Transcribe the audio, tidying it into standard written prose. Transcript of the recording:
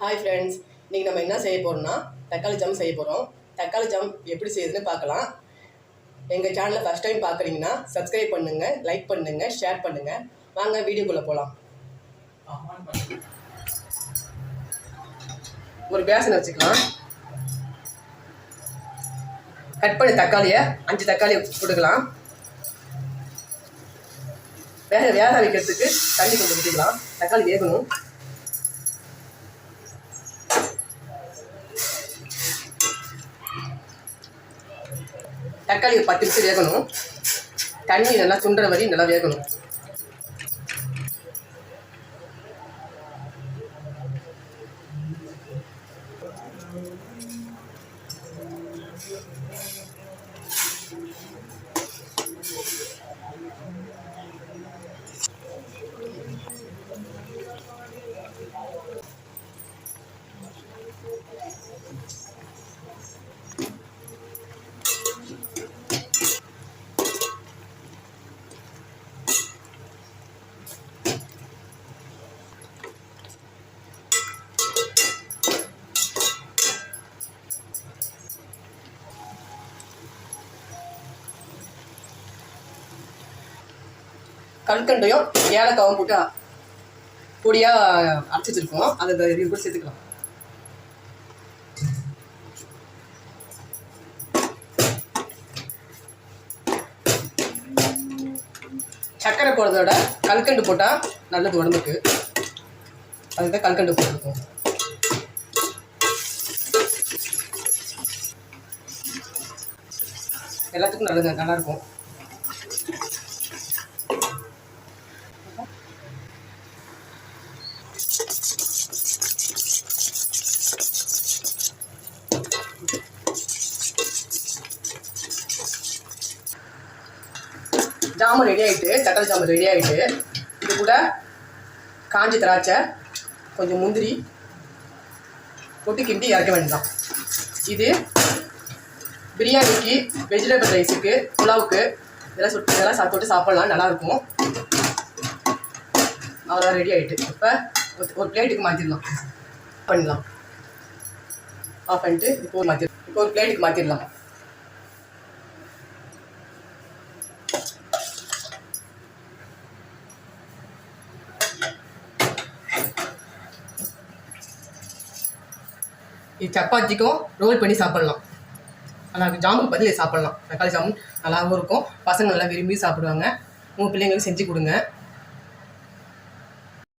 Hi friends, இன்றைக்கி நம்ம என்ன செய்ய போகிறோம்னா தக்காளி ஜாம் செய்ய போகிறோம். தக்காளி ஜாம் எப்படி செய்யுதுன்னு பார்க்கலாம். எங்கள் சேனலை ஃபஸ்ட் டைம் பார்க்குறீங்கன்னா சப்ஸ்கிரைப் பண்ணுங்கள், லைக் பண்ணுங்கள், ஷேர் பண்ணுங்கள். வாங்க வீடியோக்குள்ளே போகலாம். ஒரு பேசன் வச்சுக்கலாம். கட் பண்ணி தக்காளியை 5 தக்காளி போட்டுக்கலாம். வேக வைக்கிறதுக்கு தண்ணி கொஞ்சம் ஊற்றிக்கலாம். தக்காளி வேகணும். தக்காளி 10 நிமிஷம் வேகணும். தண்ணி நல்லா சுண்டுற வரையும் நல்லா வேகணும். கல்கண்டையும் ஏலக்காவும் போட்டு பொடியாக அரைச்சி வச்சுருக்கோம். அதை இது கூட சேர்த்துக்கலாம். சர்க்கரை போடுறதோட கல்கண்டு போட்டால் நல்லது உடம்புக்கு. அதுதான் கல்கண்டு போட்டுருக்கோம். எல்லாத்துக்கும் நல்லது, நல்லாயிருக்கும். ஜாமுன் ரெடி ஆகிட்டு, தக்காளி ஜாமுன் ரெடி ஆகிட்டு, இது கூட காஞ்சி திராட்சை, கொஞ்சம் முந்திரி போட்டு கிண்டி இறக்க வேண்டியதான். இது பிரியாணிக்கு, வெஜிடபிள் ரைஸுக்கு, புலாவுக்கு இதெல்லாம் போட்டு சாப்பிட்லாம், நல்லாயிருக்கும். அவ்வளோ ரெடி ஆகிட்டு. இப்போ ஒரு பிளேட்டுக்கு மாற்றிடலாம். பண்ணலாம். ஆஃப் பண்ணிட்டு இப்போ ஒரு பிளேட்டுக்கு மாற்றிடலாம். இது சப்பாத்திக்கும் ரோல் பண்ணி சாப்பிட்லாம். நல்லா ஜாமுன் பதில் சாப்பிட்லாம். தக்காளி ஜாமுன் நல்லாவும் இருக்கும். பசங்க நல்லா விரும்பி சாப்பிடுவாங்க. உங்கள் பிள்ளைங்களுக்கு செஞ்சு கொடுங்க.